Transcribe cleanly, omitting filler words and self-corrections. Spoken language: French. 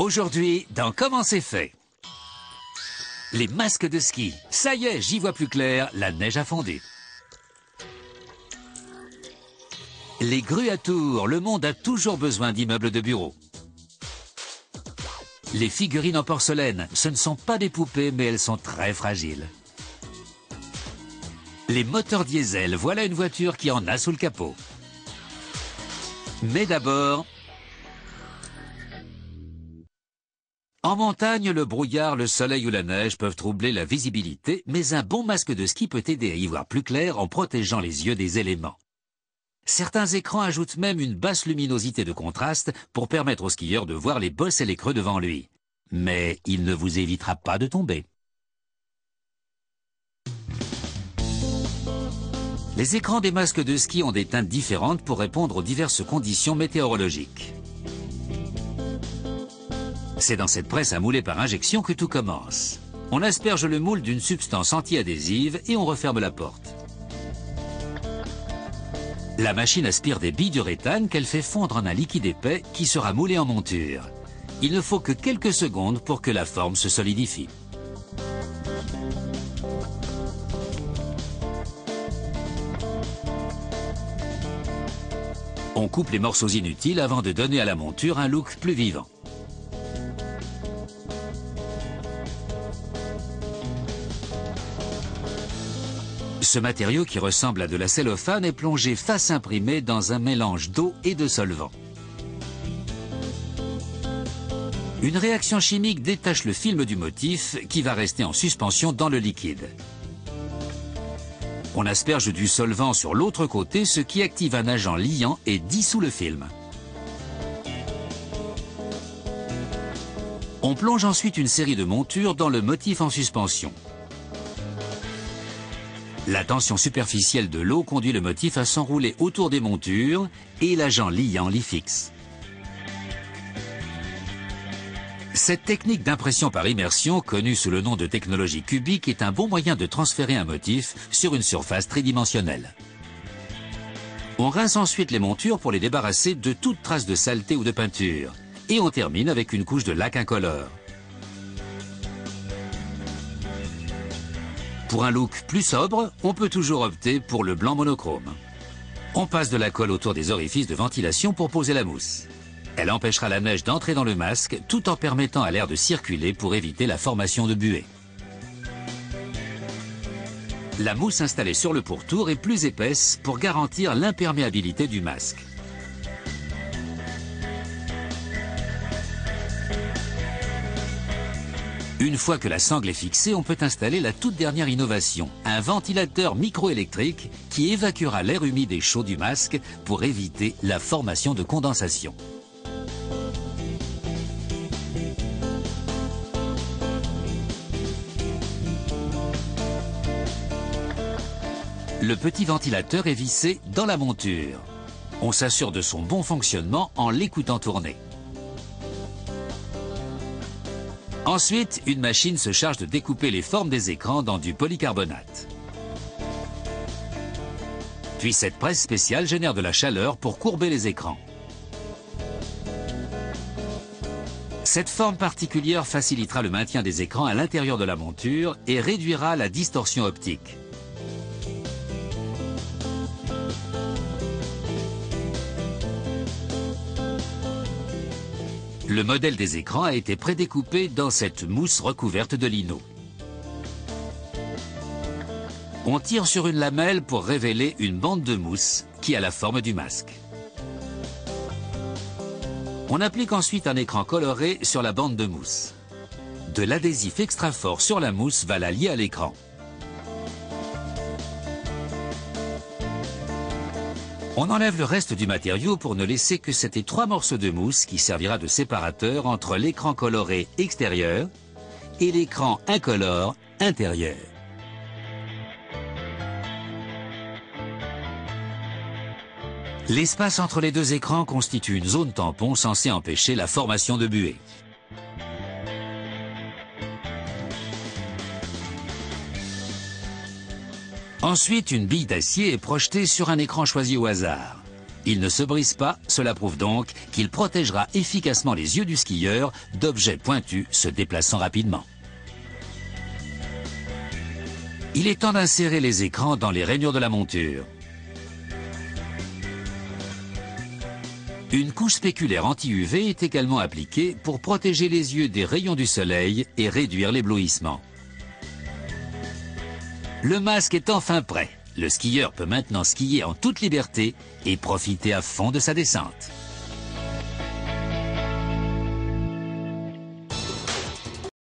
Aujourd'hui, dans Comment c'est fait? Les masques de ski. Ça y est, j'y vois plus clair, la neige a fondu. Les grues à tours, le monde a toujours besoin d'immeubles de bureaux. Les figurines en porcelaine, ce ne sont pas des poupées, mais elles sont très fragiles. Les moteurs diesel, voilà une voiture qui en a sous le capot. Mais d'abord... En montagne, le brouillard, le soleil ou la neige peuvent troubler la visibilité, mais un bon masque de ski peut aider à y voir plus clair en protégeant les yeux des éléments. Certains écrans ajoutent même une basse luminosité de contraste pour permettre au skieur de voir les bosses et les creux devant lui. Mais il ne vous évitera pas de tomber. Les écrans des masques de ski ont des teintes différentes pour répondre aux diverses conditions météorologiques. C'est dans cette presse à mouler par injection que tout commence. On asperge le moule d'une substance anti-adhésive et on referme la porte. La machine aspire des billes d'uréthane qu'elle fait fondre en un liquide épais qui sera moulé en monture. Il ne faut que quelques secondes pour que la forme se solidifie. On coupe les morceaux inutiles avant de donner à la monture un look plus vivant. Ce matériau qui ressemble à de la cellophane est plongé face imprimée dans un mélange d'eau et de solvant. Une réaction chimique détache le film du motif qui va rester en suspension dans le liquide. On asperge du solvant sur l'autre côté, ce qui active un agent liant et dissout le film. On plonge ensuite une série de montures dans le motif en suspension. La tension superficielle de l'eau conduit le motif à s'enrouler autour des montures et l'agent liant l'y fixe. Cette technique d'impression par immersion, connue sous le nom de technologie cubique, est un bon moyen de transférer un motif sur une surface tridimensionnelle. On rince ensuite les montures pour les débarrasser de toute trace de saleté ou de peinture. Et on termine avec une couche de lac incolore. Pour un look plus sobre, on peut toujours opter pour le blanc monochrome. On passe de la colle autour des orifices de ventilation pour poser la mousse. Elle empêchera la neige d'entrer dans le masque tout en permettant à l'air de circuler pour éviter la formation de buée. La mousse installée sur le pourtour est plus épaisse pour garantir l'imperméabilité du masque. Une fois que la sangle est fixée, on peut installer la toute dernière innovation, un ventilateur microélectrique qui évacuera l'air humide et chaud du masque pour éviter la formation de condensation. Le petit ventilateur est vissé dans la monture. On s'assure de son bon fonctionnement en l'écoutant tourner. Ensuite, une machine se charge de découper les formes des écrans dans du polycarbonate. Puis cette presse spéciale génère de la chaleur pour courber les écrans. Cette forme particulière facilitera le maintien des écrans à l'intérieur de la monture et réduira la distorsion optique. Le modèle des écrans a été prédécoupé dans cette mousse recouverte de lino. On tire sur une lamelle pour révéler une bande de mousse qui a la forme du masque. On applique ensuite un écran coloré sur la bande de mousse. De l'adhésif extra fort sur la mousse va la lier à l'écran. On enlève le reste du matériau pour ne laisser que cet étroit morceau de mousse qui servira de séparateur entre l'écran coloré extérieur et l'écran incolore intérieur. L'espace entre les deux écrans constitue une zone tampon censée empêcher la formation de buée. Ensuite, une bille d'acier est projetée sur un écran choisi au hasard. Il ne se brise pas, cela prouve donc qu'il protégera efficacement les yeux du skieur d'objets pointus se déplaçant rapidement. Il est temps d'insérer les écrans dans les rainures de la monture. Une couche spéculaire anti-UV est également appliquée pour protéger les yeux des rayons du soleil et réduire l'éblouissement. Le masque est enfin prêt. Le skieur peut maintenant skier en toute liberté et profiter à fond de sa descente.